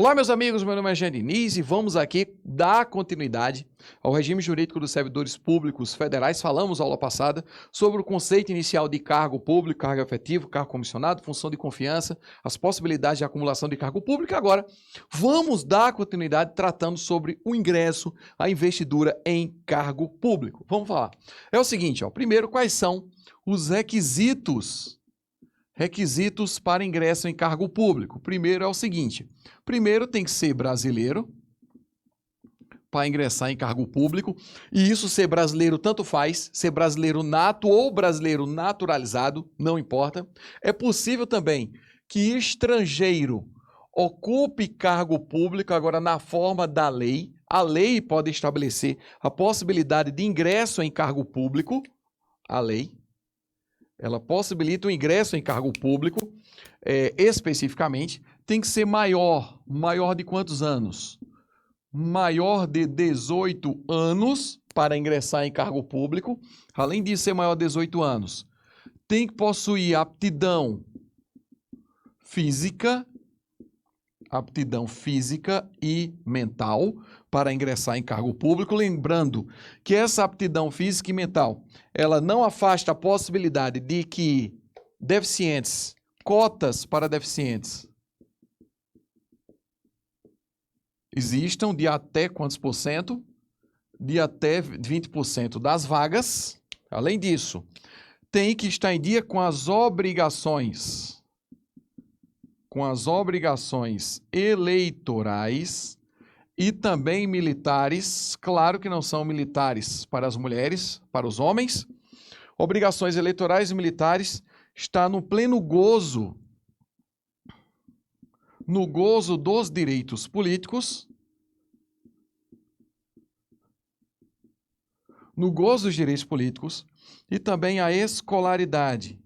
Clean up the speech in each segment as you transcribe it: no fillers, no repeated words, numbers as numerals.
Olá, meus amigos, meu nome é Jean Diniz e vamos aqui dar continuidade ao regime jurídico dos servidores públicos federais. Falamos aula passada sobre o conceito inicial de cargo público, cargo efetivo, cargo comissionado, função de confiança, as possibilidades de acumulação de cargo público. Agora, vamos dar continuidade tratando sobre o ingresso, a investidura em cargo público. Vamos falar. É o seguinte, primeiro, quais são os requisitos para ingresso em cargo público? Primeiro é o seguinte, primeiro tem que ser brasileiro para ingressar em cargo público, e isso ser brasileiro tanto faz, ser brasileiro nato ou brasileiro naturalizado, não importa. É possível também que estrangeiro ocupe cargo público, agora na forma da lei. A lei pode estabelecer a possibilidade de ingresso em cargo público, a lei. Ela possibilita o ingresso em cargo público, especificamente, tem que ser maior de quantos anos? Maior de 18 anos para ingressar em cargo público. Além de ser maior de 18 anos, tem que possuir aptidão física e mental para ingressar em cargo público. Lembrando que essa aptidão física e mental, ela não afasta a possibilidade de que deficientes, cotas para deficientes, existam de até quantos por cento? De até 20% das vagas. Além disso, tem que estar em dia com as obrigações eleitorais e também militares. Claro que não são militares para as mulheres, para os homens. Obrigações eleitorais e militares, está no pleno gozo, dos direitos políticos, no gozo dos direitos políticos e também a escolaridade.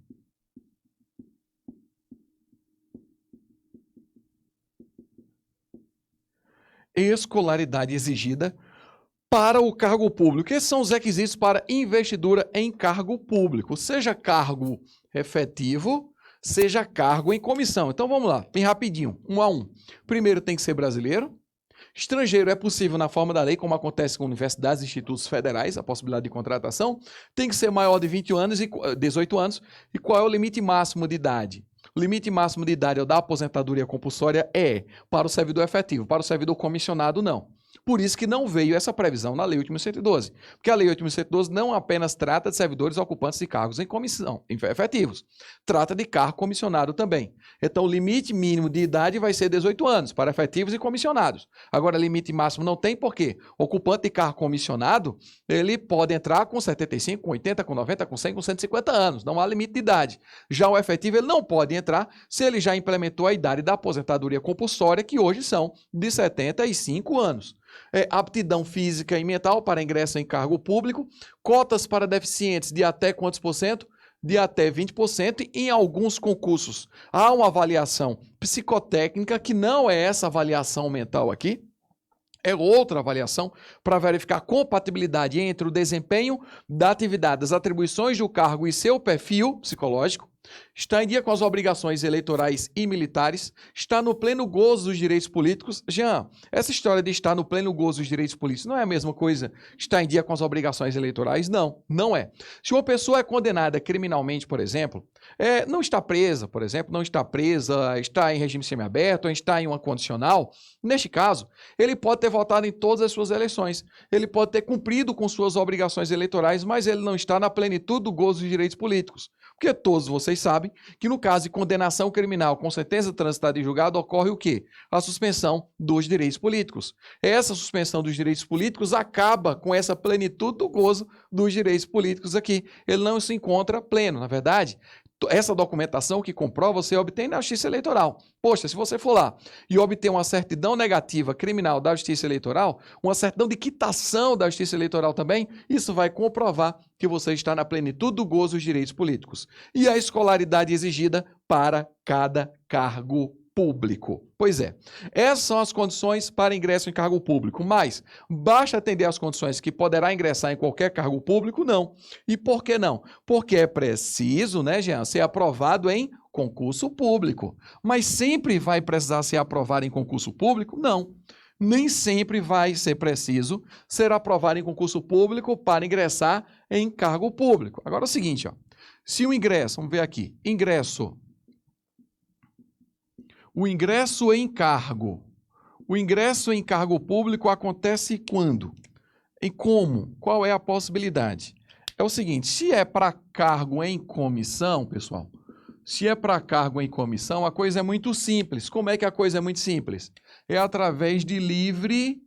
Escolaridade exigida para o cargo público. Esses são os requisitos para investidura em cargo público, seja cargo efetivo, seja cargo em comissão. Então vamos lá, bem rapidinho, 1 a 1. Primeiro tem que ser brasileiro. Estrangeiro é possível na forma da lei, como acontece com universidades e institutos federais, a possibilidade de contratação. Tem que ser maior de 18 anos. E qual é o limite máximo de idade? O limite máximo de idade da aposentadoria compulsória é para o servidor efetivo, para o servidor comissionado não. Por isso que não veio essa previsão na Lei 8.112, porque a Lei 8.112 não apenas trata de servidores ocupantes de cargos em comissão, efetivos, trata de cargo comissionado também. Então, o limite mínimo de idade vai ser 18 anos para efetivos e comissionados. Agora, limite máximo não tem, porque ocupante de cargo comissionado, ele pode entrar com 75, com 80, com 90, com 100, com 150 anos, não há limite de idade. Já o efetivo, ele não pode entrar se ele já implementou a idade da aposentadoria compulsória, que hoje são de 75 anos. Aptidão física e mental para ingresso em cargo público, cotas para deficientes de até quantos por cento? De até 20%, e em alguns concursos há uma avaliação psicotécnica, que não é essa avaliação mental aqui, é outra avaliação para verificar a compatibilidade entre o desempenho da atividade, das atribuições do cargo e seu perfil psicológico, está em dia com as obrigações eleitorais e militares, está no pleno gozo dos direitos políticos. Jean, essa história de estar no pleno gozo dos direitos políticos não é a mesma coisa estar em dia com as obrigações eleitorais? Não, não é. Se uma pessoa é condenada criminalmente, por exemplo, não está presa, está em regime semiaberto, está em uma condicional, neste caso, ele pode ter votado em todas as suas eleições, ele pode ter cumprido com suas obrigações eleitorais, mas ele não está na plenitude do gozo dos direitos políticos. Porque todos vocês sabem que no caso de condenação criminal com sentença transitada em julgado ocorre o quê? A suspensão dos direitos políticos. Essa suspensão dos direitos políticos acaba com essa plenitude do gozo dos direitos políticos aqui. Ele não se encontra pleno, na verdade. Essa documentação que comprova, você obtém na Justiça Eleitoral. Poxa, se você for lá e obter uma certidão negativa criminal da Justiça Eleitoral, uma certidão de quitação da Justiça Eleitoral também, isso vai comprovar que você está na plenitude do gozo dos direitos políticos. E a escolaridade exigida para cada cargo público. Pois é, essas são as condições para ingresso em cargo público, mas basta atender às condições que poderá ingressar em qualquer cargo público? Não. E por que não? Porque é preciso, né, Jean, ser aprovado em concurso público. Mas sempre vai precisar ser aprovado em concurso público? Não. Nem sempre vai ser preciso ser aprovado em concurso público para ingressar em cargo público. Agora é o seguinte, ó, se o ingresso, vamos ver aqui, o ingresso em cargo público acontece quando? E como? Qual é a possibilidade? É o seguinte, se é para cargo em comissão, pessoal, se é para cargo em comissão, a coisa é muito simples. Como é que a coisa é muito simples? É através de livre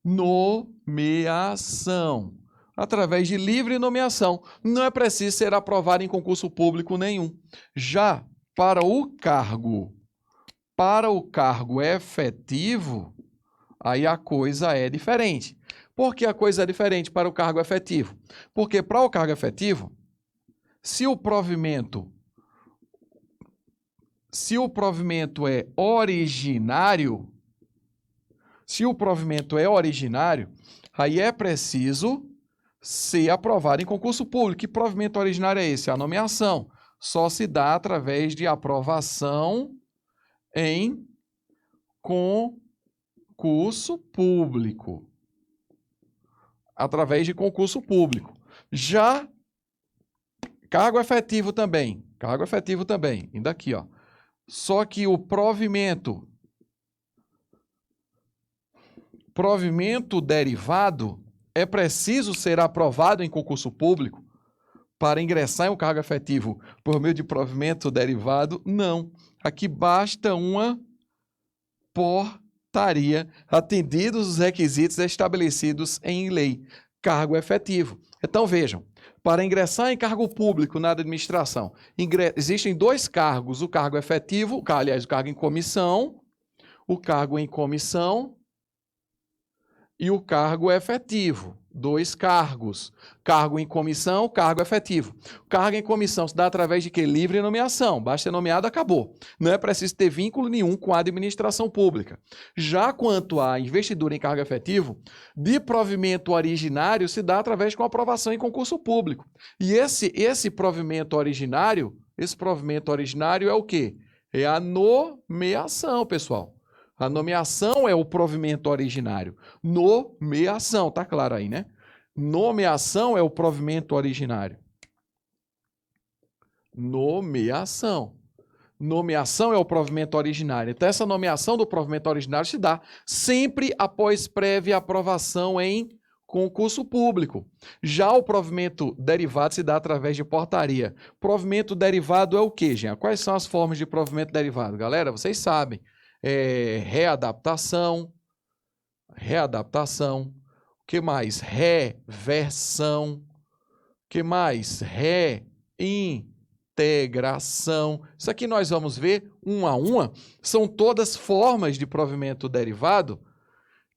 nomeação. Através de livre nomeação. Não é preciso ser aprovado em concurso público nenhum. Já para o cargo efetivo, aí a coisa é diferente. Por que a coisa é diferente para o cargo efetivo? Porque para o cargo efetivo, se o provimento é originário, aí é preciso ser aprovado em concurso público. Que provimento originário é esse? A nomeação. Só se dá através de aprovação em concurso público. Através de concurso público. Já cargo efetivo também, ainda aqui, ó. Só que o provimento derivado é preciso ser aprovado em concurso público para ingressar em um cargo efetivo por meio de provimento derivado? Não. Aqui basta uma portaria, atendidos os requisitos estabelecidos em lei. Cargo efetivo. Então, vejam, para ingressar em cargo público na administração, existem dois cargos, o cargo efetivo, o cargo em comissão e o cargo efetivo. Dois cargos. Cargo em comissão, cargo efetivo. Cargo em comissão se dá através de quê? Livre nomeação. Basta ser nomeado, acabou. Não é preciso ter vínculo nenhum com a administração pública. Já quanto à investidura em cargo efetivo, de provimento originário se dá através de aprovação em concurso público. E esse provimento originário é o quê? É a nomeação, pessoal. A nomeação é o provimento originário. Nomeação, tá claro aí, né? Nomeação é o provimento originário. Nomeação é o provimento originário. Então, essa nomeação do provimento originário se dá sempre após prévia aprovação em concurso público. Já o provimento derivado se dá através de portaria. Provimento derivado é o quê, gente? Quais são as formas de provimento derivado? Galera, vocês sabem. Readaptação, o que mais? Reversão, o que mais? Reintegração. Isso aqui nós vamos ver uma a uma, são todas formas de provimento derivado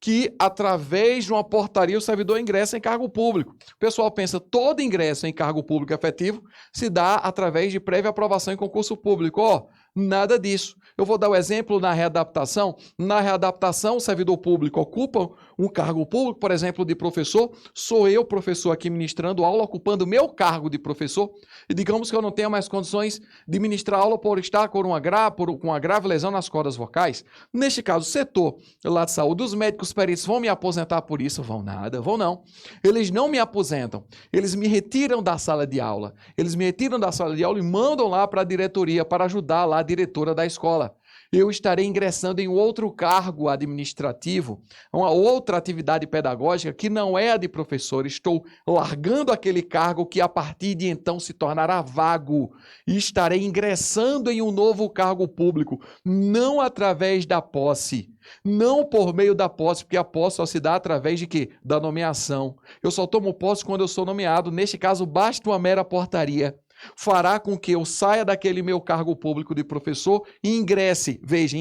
que, através de uma portaria, o servidor ingressa em cargo público. O pessoal pensa, todo ingresso em cargo público efetivo se dá através de prévia aprovação em concurso público. Nada disso. Eu vou dar o exemplo na readaptação. Na readaptação, o servidor público ocupa um cargo público, por exemplo, de professor. Sou eu, professor, aqui ministrando aula, ocupando o meu cargo de professor. E digamos que eu não tenha mais condições de ministrar aula por estar com uma grave lesão nas cordas vocais. Neste caso, o setor lá de saúde, os médicos peritos vão me aposentar por isso? Vão nada, vão não. Eles não me aposentam. Eles me retiram da sala de aula. E mandam lá para a diretoria para ajudar lá a diretora da escola. Eu estarei ingressando em outro cargo administrativo, uma outra atividade pedagógica que não é a de professor. Estou largando aquele cargo que a partir de então se tornará vago e estarei ingressando em um novo cargo público, não através da posse, não por meio da posse, porque a posse só se dá através de quê? Da nomeação. Eu só tomo posse quando eu sou nomeado. Neste caso, basta uma mera portaria. Fará com que eu saia daquele meu cargo público de professor e ingresse, vejam,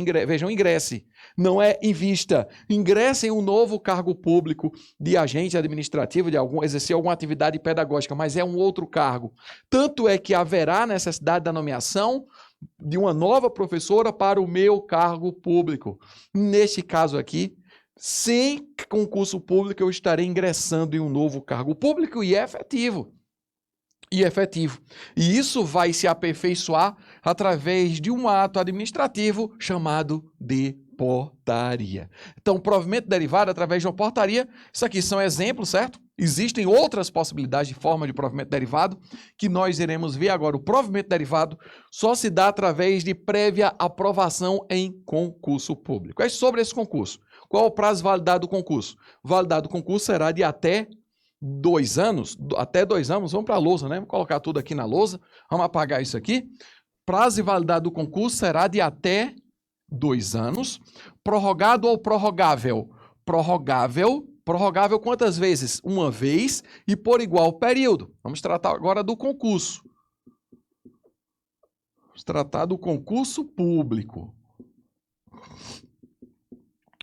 ingresse, não é invista, ingresse em um novo cargo público de agente administrativo, exercer alguma atividade pedagógica, mas é um outro cargo. Tanto é que haverá necessidade da nomeação de uma nova professora para o meu cargo público. Neste caso aqui, sem concurso público, eu estarei ingressando em um novo cargo público e é efetivo. E isso vai se aperfeiçoar através de um ato administrativo chamado de portaria. Então, provimento derivado através de uma portaria, isso aqui são exemplos, certo? Existem outras possibilidades de forma de provimento derivado que nós iremos ver agora. O provimento derivado só se dá através de prévia aprovação em concurso público. É sobre esse concurso. Qual é o prazo de validade do concurso? Validade do concurso será de até 2 anos, vamos para a lousa, né? Vamos colocar tudo aqui na lousa, vamos apagar isso aqui. Prazo de validade do concurso será de até 2 anos. Prorrogado ou prorrogável? Prorrogável quantas vezes? Uma vez e por igual período. Vamos tratar agora do concurso. Vamos tratar do concurso público.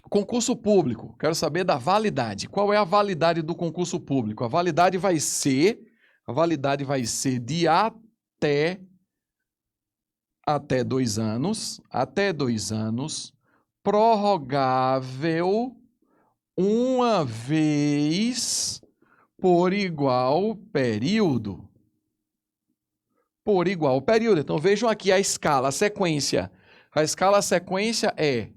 Concurso público, quero saber da validade. Qual é a validade do concurso público? A validade vai ser de até 2 anos, prorrogável uma vez por igual período. Então vejam aqui a escala, a sequência. A sequência é: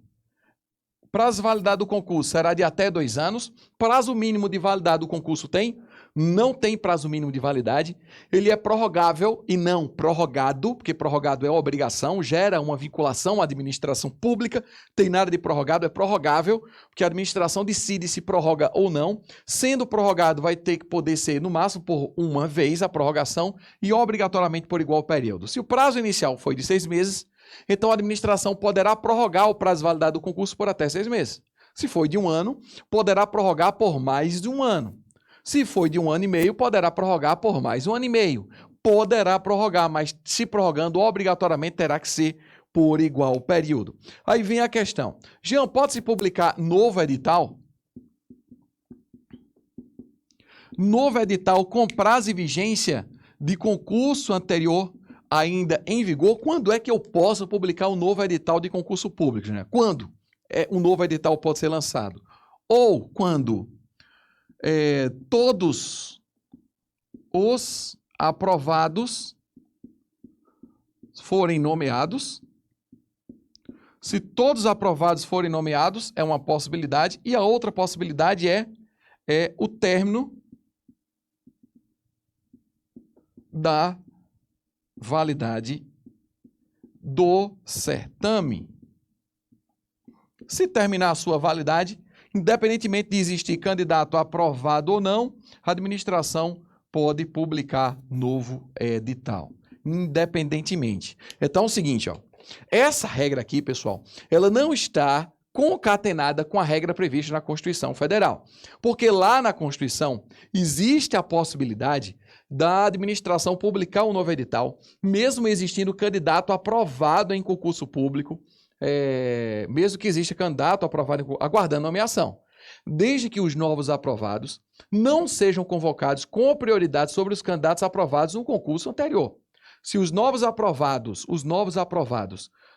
prazo de validade do concurso será de até 2 anos. Prazo mínimo de validade do concurso tem? Não tem prazo mínimo de validade. Ele é prorrogável e não prorrogado, porque prorrogado é obrigação, gera uma vinculação à administração pública. Tem nada de prorrogado, é prorrogável, porque a administração decide se prorroga ou não. Sendo prorrogado, vai ter que poder ser, no máximo, por uma vez a prorrogação e obrigatoriamente por igual período. Se o prazo inicial foi de 6 meses, então a administração poderá prorrogar o prazo de validade do concurso por até 6 meses. Se foi de 1 ano, poderá prorrogar por mais de 1 ano. Se foi de 1 ano e meio, poderá prorrogar por mais 1 ano e meio. Poderá prorrogar, mas se prorrogando, obrigatoriamente terá que ser por igual período. Aí vem a questão. Jean, pode-se publicar novo edital? Novo edital com prazo e vigência de concurso anterior ainda em vigor? Quando é que eu posso publicar um novo edital de concurso público, né? Quando um novo edital pode ser lançado? Ou quando todos os aprovados forem nomeados. Se todos os aprovados forem nomeados, é uma possibilidade. E a outra possibilidade é o término da validade do certame. Se terminar a sua validade, independentemente de existir candidato aprovado ou não, a administração pode publicar novo edital, independentemente. Então é o seguinte, ó, essa regra aqui, pessoal, ela não está concatenada com a regra prevista na Constituição Federal, porque lá na Constituição existe a possibilidade da administração publicar um novo edital, mesmo existindo candidato aprovado em concurso público, mesmo que exista candidato aprovado aguardando nomeação, desde que os novos aprovados não sejam convocados com prioridade sobre os candidatos aprovados no concurso anterior. Se os novos aprovados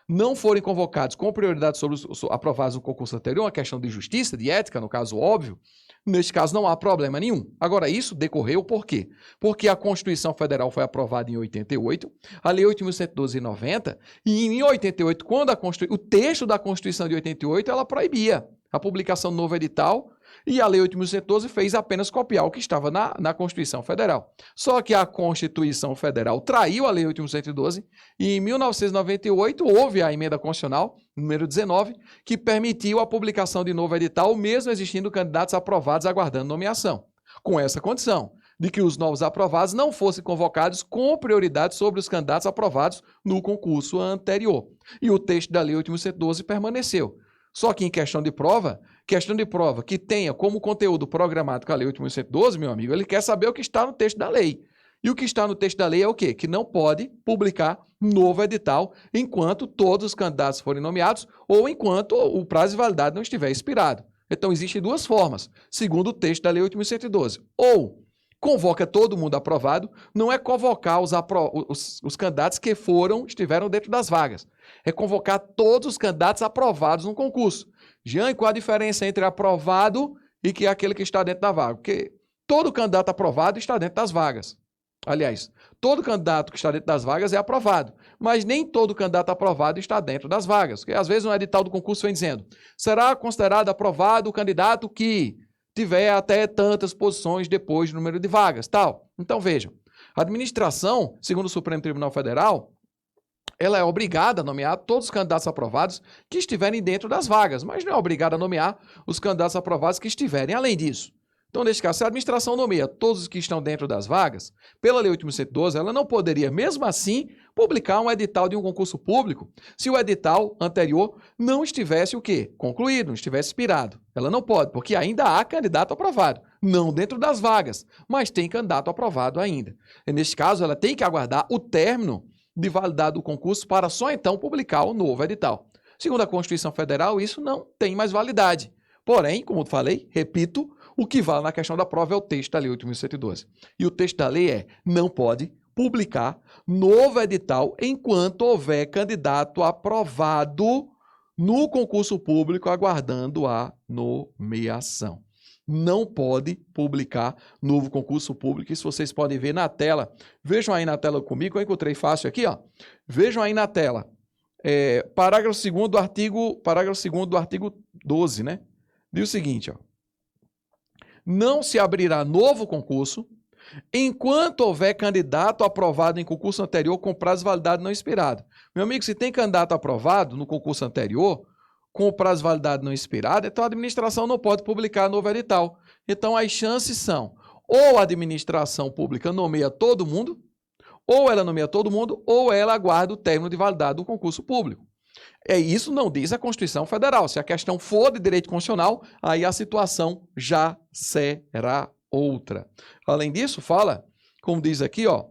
não forem convocados com prioridade sobre os aprovados no concurso anterior, uma questão de justiça, de ética, no caso óbvio, neste caso não há problema nenhum. Agora, isso decorreu por quê? Porque a Constituição Federal foi aprovada em 88, a Lei 8.112 em 90, e em 88, quando o texto da Constituição de 88, ela proibia a publicação do novo edital, e a Lei 8.112 fez apenas copiar o que estava na Constituição Federal. Só que a Constituição Federal traiu a Lei 8.112 e em 1998 houve a emenda constitucional, número 19, que permitiu a publicação de novo edital, mesmo existindo candidatos aprovados aguardando nomeação, com essa condição de que os novos aprovados não fossem convocados com prioridade sobre os candidatos aprovados no concurso anterior. E o texto da Lei 8.112 permaneceu. Só que em questão de prova que tenha como conteúdo programado com a Lei 8.112, meu amigo, ele quer saber o que está no texto da lei. E o que está no texto da lei é o quê? Que não pode publicar novo edital enquanto todos os candidatos forem nomeados ou enquanto o prazo de validade não estiver expirado. Então, existem duas formas, segundo o texto da Lei 8.112. Ou Convoca todo mundo aprovado, não é convocar os candidatos que estiveram dentro das vagas. É convocar todos os candidatos aprovados no concurso. Jean, qual a diferença entre aprovado e que é aquele que está dentro da vaga? Porque todo candidato aprovado está dentro das vagas. Aliás, todo candidato que está dentro das vagas é aprovado, mas nem todo candidato aprovado está dentro das vagas. Porque às vezes um edital do concurso vem dizendo: será considerado aprovado o candidato que tiver até tantas posições depois do número de vagas, tal. Então, vejam, a administração, segundo o Supremo Tribunal Federal, ela é obrigada a nomear todos os candidatos aprovados que estiverem dentro das vagas, mas não é obrigada a nomear os candidatos aprovados que estiverem além disso. Então, neste caso, se a administração nomeia todos os que estão dentro das vagas, pela Lei 8.112, ela não poderia, mesmo assim, publicar um edital de um concurso público se o edital anterior não estivesse o quê? Concluído, não estivesse expirado. Ela não pode, porque ainda há candidato aprovado, não dentro das vagas, mas tem candidato aprovado ainda. E, neste caso, ela tem que aguardar o término de validade do concurso para só então publicar o novo edital. Segundo a Constituição Federal, isso não tem mais validade. Porém, como eu falei, repito, o que vale na questão da prova é o texto da Lei 8.112. E o texto da lei é: não pode publicar novo edital enquanto houver candidato aprovado no concurso público aguardando a nomeação. Não pode publicar novo concurso público. Isso vocês podem ver na tela. Vejam aí na tela comigo, eu encontrei fácil aqui, ó. Vejam aí na tela. Parágrafo 2º do artigo 12, né? Diz o seguinte, ó: não se abrirá novo concurso enquanto houver candidato aprovado em concurso anterior com prazo de validade não expirado. Meu amigo, se tem candidato aprovado no concurso anterior com prazo de validade não expirado, então a administração não pode publicar novo edital. Então as chances são: ou a administração pública nomeia todo mundo, ou ela nomeia todo mundo, ou ela aguarda o término de validade do concurso público. Isso não diz a Constituição Federal. Se a questão for de direito constitucional, aí a situação já será outra. Além disso, fala, como diz aqui, ó,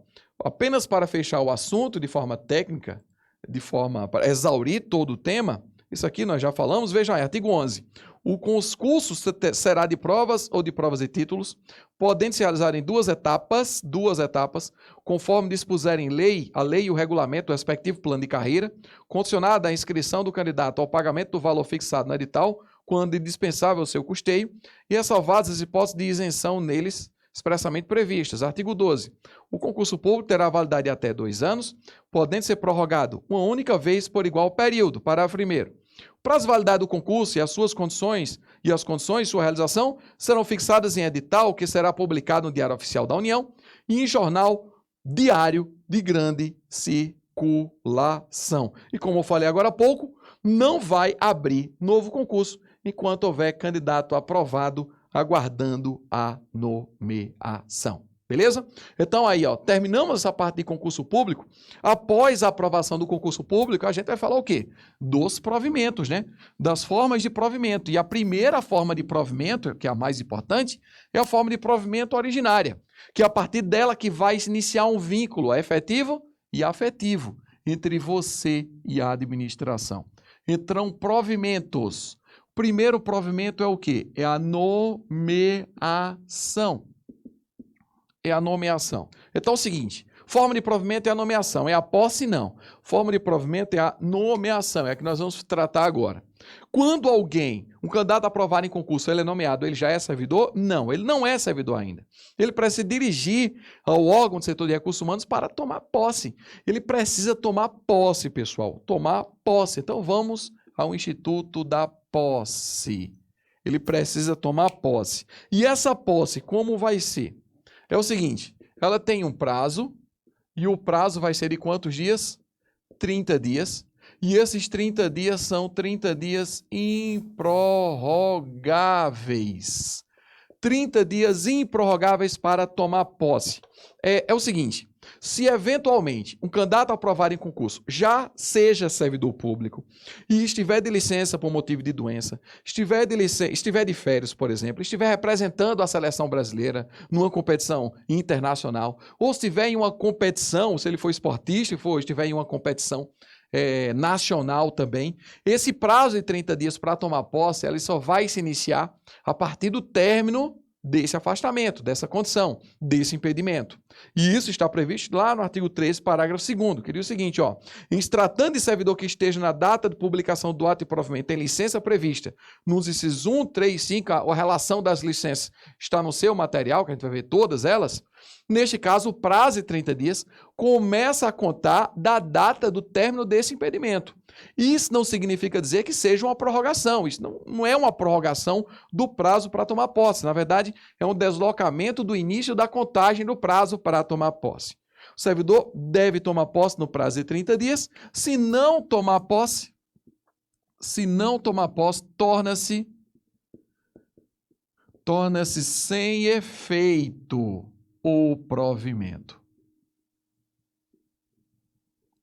apenas para fechar o assunto de forma técnica, de forma para exaurir todo o tema, isso aqui nós já falamos, veja aí, artigo 11. O concurso será de provas ou de provas e títulos, podendo se realizar em duas etapas, conforme dispuserem a lei e o regulamento do respectivo plano de carreira, condicionada à inscrição do candidato ao pagamento do valor fixado no edital, quando indispensável o seu custeio, e ressalvadas as hipóteses de isenção neles expressamente previstas. Artigo 12. O concurso público terá validade de até 2 anos, podendo ser prorrogado uma única vez por igual período. Parágrafo 1º. O prazo de validade do concurso e as condições de sua realização serão fixadas em edital que será publicado no Diário Oficial da União e em jornal diário de grande circulação. E como eu falei agora há pouco, não vai abrir novo concurso enquanto houver candidato aprovado aguardando a nomeação. Beleza? Então aí, ó, terminamos essa parte de concurso público. Após a aprovação do concurso público, a gente vai falar o quê? Dos provimentos, né? Das formas de provimento. E a primeira forma de provimento, que é a mais importante, é a forma de provimento originária, que é a partir dela que vai se iniciar um vínculo efetivo e afetivo entre você e a administração. Então, provimentos. O primeiro provimento é o quê? É a nomeação. É a nomeação. Então é o seguinte, forma de provimento é a nomeação, é a posse não. Forma de provimento é a nomeação, é a que nós vamos tratar agora. Quando um candidato aprovado em concurso, ele é nomeado, ele já é servidor? Não, ele não é servidor ainda. Ele precisa dirigir ao órgão do setor de recursos humanos para tomar posse. Ele precisa tomar posse, pessoal, tomar posse. Então vamos ao Instituto da Posse. Ele precisa tomar posse. E essa posse, como vai ser? É o seguinte, ela tem um prazo, e o prazo vai ser de quantos dias? 30 dias. E esses 30 dias são 30 dias improrrogáveis. 30 dias improrrogáveis para tomar posse. É o seguinte, se eventualmente um candidato aprovado em concurso já seja servidor público e estiver de licença por motivo de doença, estiver de férias, por exemplo, estiver representando a seleção brasileira numa competição internacional, ou estiver em uma competição, se ele for esportista e estiver em uma competição nacional também, esse prazo de 30 dias para tomar posse, ele só vai se iniciar a partir do término desse afastamento, dessa condição, desse impedimento. E isso está previsto lá no artigo 13, parágrafo 2º, que diz o seguinte, ó, em se tratando de servidor que esteja na data de publicação do ato de provimento tem licença prevista nos incisos 1, 3, 5, a relação das licenças está no seu material, que a gente vai ver todas elas, neste caso, o prazo de 30 dias começa a contar da data do término desse impedimento. Isso não significa dizer que seja uma prorrogação, isso não é uma prorrogação do prazo para tomar posse, na verdade, é um deslocamento do início da contagem do prazo para tomar posse. O servidor deve tomar posse no prazo de 30 dias, se não tomar posse, torna-se sem efeito o provimento.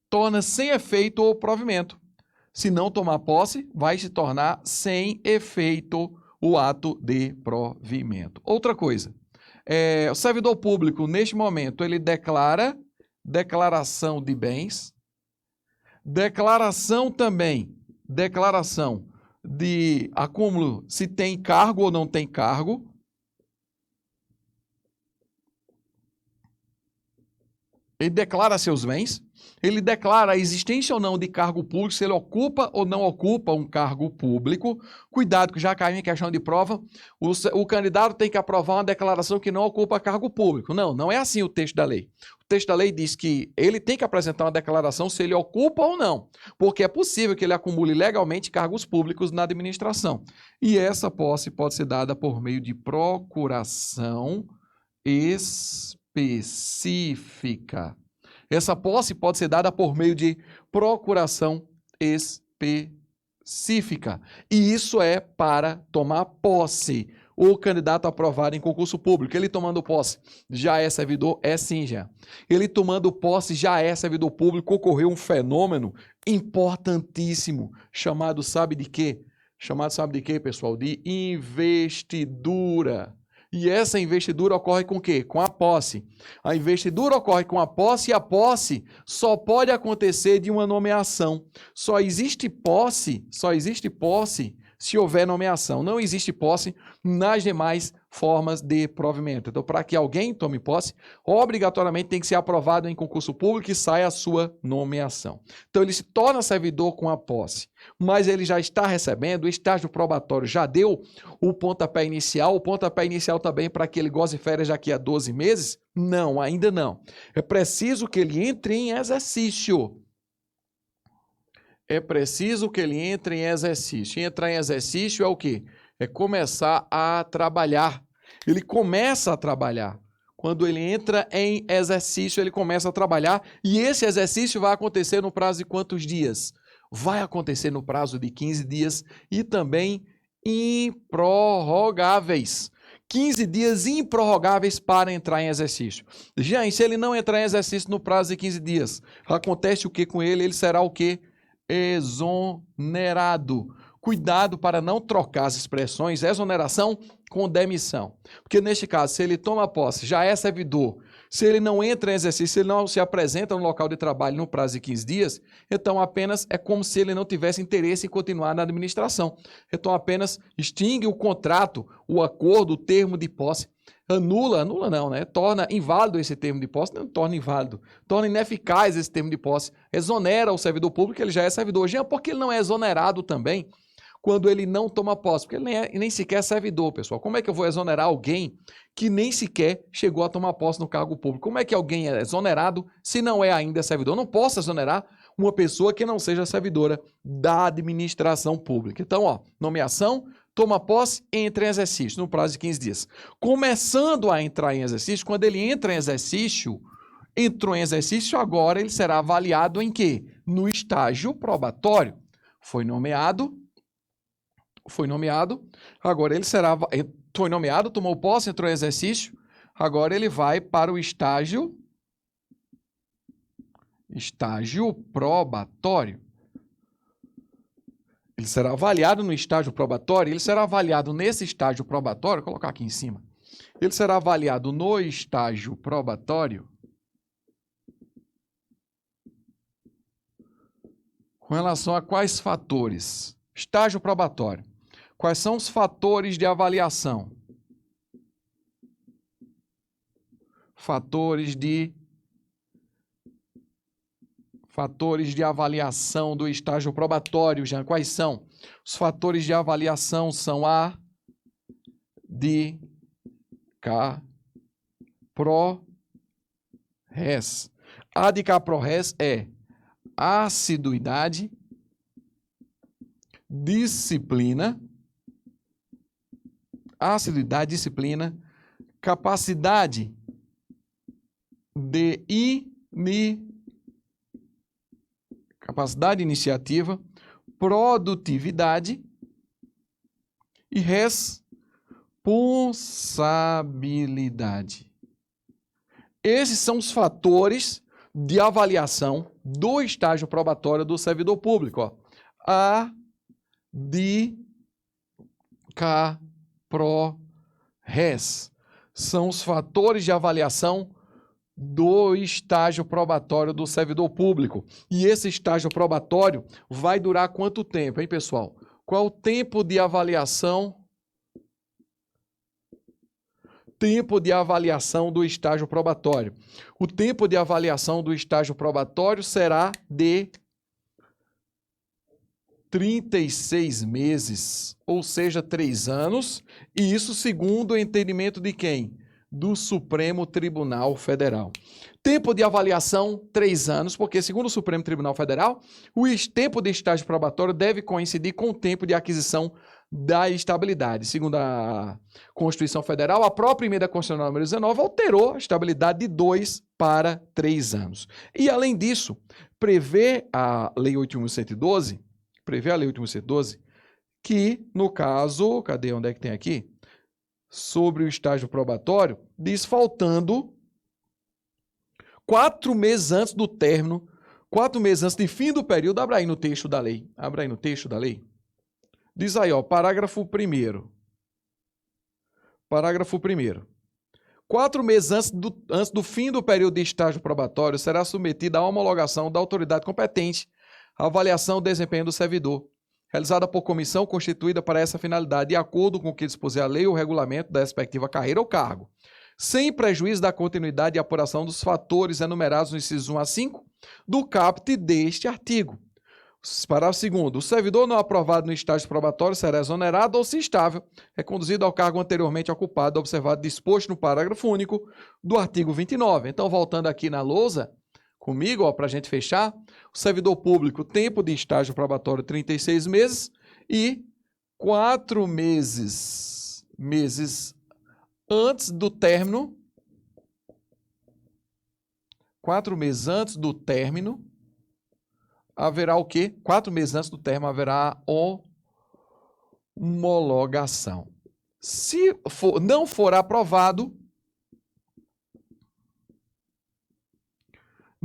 Torna sem efeito o provimento. Se não tomar posse, vai se tornar sem efeito o ato de provimento. Outra coisa, o servidor público, neste momento, ele declara declaração de bens, declaração de acúmulo, se tem cargo ou não tem cargo, ele declara seus bens, ele declara a existência ou não de cargo público, se ele ocupa ou não ocupa um cargo público. Cuidado, que já caiu em questão de prova, o candidato tem que aprovar uma declaração que não ocupa cargo público. Não é assim o texto da lei. O texto da lei diz que ele tem que apresentar uma declaração se ele ocupa ou não, porque é possível que ele acumule legalmente cargos públicos na administração. E essa posse pode ser dada por meio de procuração específica. Essa posse pode ser dada por meio de procuração específica. E isso é para tomar posse. O candidato aprovado em concurso público, ele tomando posse, já é servidor? É sim, já. Ele tomando posse, já é servidor público. Ocorreu um fenômeno importantíssimo, chamado sabe de quê? Pessoal? De investidura. E essa investidura ocorre com o quê? Com a posse. A investidura ocorre com a posse e a posse só pode acontecer de uma nomeação. Só existe posse se houver nomeação. Não existe posse nas demais formas de provimento. Então, para que alguém tome posse, obrigatoriamente tem que ser aprovado em concurso público e saia a sua nomeação. Então, ele se torna servidor com a posse, mas ele já está recebendo, o estágio probatório já deu o pontapé inicial também para que ele goze férias daqui a 12 meses? Não, ainda não. É preciso que ele entre em exercício. Entrar em exercício é o quê? É começar a trabalhar. Ele começa a trabalhar. Quando ele entra em exercício, ele começa a trabalhar. E esse exercício vai acontecer no prazo de quantos dias? Vai acontecer no prazo de 15 dias e também improrrogáveis. 15 dias improrrogáveis para entrar em exercício. Gente, se ele não entrar em exercício no prazo de 15 dias, acontece o que com ele? Ele será o quê? Exonerado. Cuidado para não trocar as expressões exoneração com demissão. Porque neste caso, se ele toma posse, já é servidor, se ele não entra em exercício, se ele não se apresenta no local de trabalho no prazo de 15 dias, então apenas é como se ele não tivesse interesse em continuar na administração. Então apenas extingue o contrato, o acordo, o termo de posse, anula não, né? Torna inválido esse termo de posse, não torna inválido, torna ineficaz esse termo de posse, exonera o servidor público, ele já é servidor. Jean, por que ele não é exonerado também quando ele não toma posse? Porque ele nem sequer é servidor, pessoal. Como é que eu vou exonerar alguém que nem sequer chegou a tomar posse no cargo público? Como é que alguém é exonerado se não é ainda servidor? Eu não posso exonerar uma pessoa que não seja servidora da administração pública. Então, nomeação, toma posse, entra em exercício no prazo de 15 dias. Começando a entrar em exercício, quando ele entra em exercício, entrou em exercício, agora ele será avaliado em quê? No estágio probatório. Foi nomeado, agora ele foi nomeado, tomou posse, entrou em exercício, agora ele vai para o estágio probatório. Ele será avaliado no estágio probatório, ele será avaliado nesse estágio probatório, vou colocar aqui em cima, ele será avaliado no estágio probatório com relação a quais fatores? Estágio probatório. Quais são os fatores de avaliação? fatores de avaliação do estágio probatório, Jean. Quais são? Os fatores de avaliação são A, D, K, PRO, RES. A de K, PRO, RES é assiduidade, disciplina, capacidade de iniciativa, produtividade e responsabilidade. Esses são os fatores de avaliação do estágio probatório do servidor público. Ó. A, D, K, PRO, RES. São os fatores de avaliação do estágio probatório do servidor público. E esse estágio probatório vai durar quanto tempo, hein, pessoal? Qual o tempo de avaliação? Tempo de avaliação do estágio probatório. O tempo de avaliação do estágio probatório será de 36 meses, ou seja, 3 anos, e isso segundo o entendimento de quem? Do Supremo Tribunal Federal. Tempo de avaliação, 3 anos, porque segundo o Supremo Tribunal Federal, o tempo de estágio probatório deve coincidir com o tempo de aquisição da estabilidade. Segundo a Constituição Federal, a própria emenda constitucional número 19 alterou a estabilidade de 2 para 3 anos. E, além disso, prevê a Lei 8.112, que, no caso, cadê, onde é que tem aqui? Sobre o estágio probatório, diz faltando 4 meses antes do término, 4 meses antes de fim do período, abra aí no texto da lei, diz aí, ó, parágrafo 1º. 4 meses antes do fim do período de estágio probatório, será submetida à homologação da autoridade competente a avaliação do desempenho do servidor, realizada por comissão constituída para essa finalidade, de acordo com o que dispuser a lei ou o regulamento da respectiva carreira ou cargo, sem prejuízo da continuidade e apuração dos fatores enumerados nos incisos 1 a 5 do caput deste artigo. Parágrafo 2º. O servidor não aprovado no estágio probatório será exonerado ou, se estável, reconduzido ao cargo anteriormente ocupado, observado disposto no parágrafo único do artigo 29. Então, voltando aqui na lousa, comigo, para a gente fechar, o servidor público, tempo de estágio probatório 36 meses e 4 meses antes do término, 4 meses antes do término, haverá o quê? 4 meses antes do término haverá homologação. Se não for aprovado,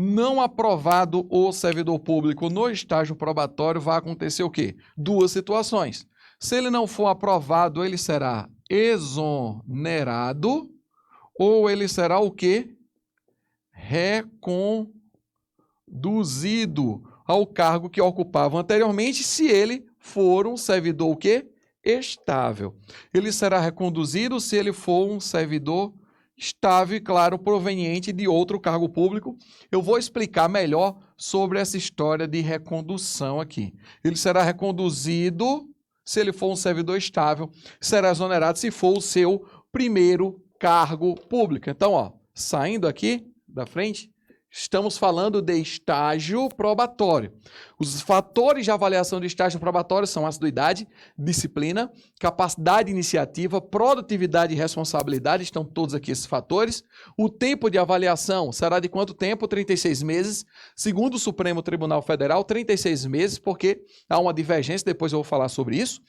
não aprovado o servidor público no estágio probatório, vai acontecer o quê? 2 situações. Se ele não for aprovado, ele será exonerado ou ele será o quê? Reconduzido ao cargo que ocupava anteriormente, se ele for um servidor o quê? Estável. Ele será reconduzido se ele for um servidor estável e, claro, proveniente de outro cargo público. Eu vou explicar melhor sobre essa história de recondução aqui. Ele será reconduzido se ele for um servidor estável, será exonerado se for o seu primeiro cargo público. Então, ó, saindo aqui da frente, estamos falando de estágio probatório. Os fatores de avaliação de estágio probatório são assiduidade, disciplina, capacidade de iniciativa, produtividade e responsabilidade, estão todos aqui esses fatores. O tempo de avaliação será de quanto tempo? 36 meses. Segundo o Supremo Tribunal Federal, 36 meses, porque há uma divergência, depois eu vou falar sobre isso.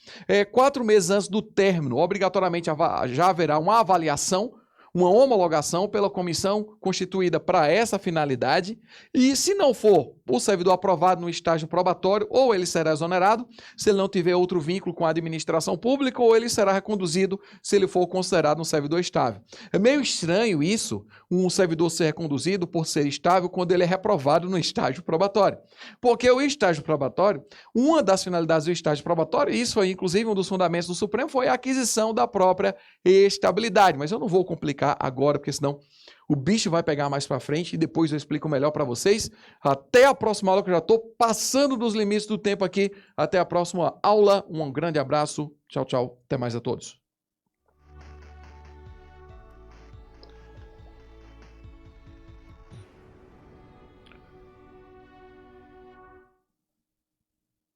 4 meses antes do término, obrigatoriamente já haverá uma avaliação, uma homologação pela comissão constituída para essa finalidade, e se não for o servidor aprovado no estágio probatório, ou ele será exonerado, se ele não tiver outro vínculo com a administração pública, ou ele será reconduzido se ele for considerado um servidor estável. É meio estranho isso, um servidor ser reconduzido por ser estável quando ele é reprovado no estágio probatório. Porque o estágio probatório, uma das finalidades do estágio probatório, isso foi inclusive um dos fundamentos do Supremo, foi a aquisição da própria estabilidade, mas eu não vou complicar agora, porque senão o bicho vai pegar mais para frente e depois eu explico melhor para vocês. Até a próxima aula, que eu já estou passando dos limites do tempo aqui. Até a próxima aula. Um grande abraço. Tchau, tchau. Até mais a todos.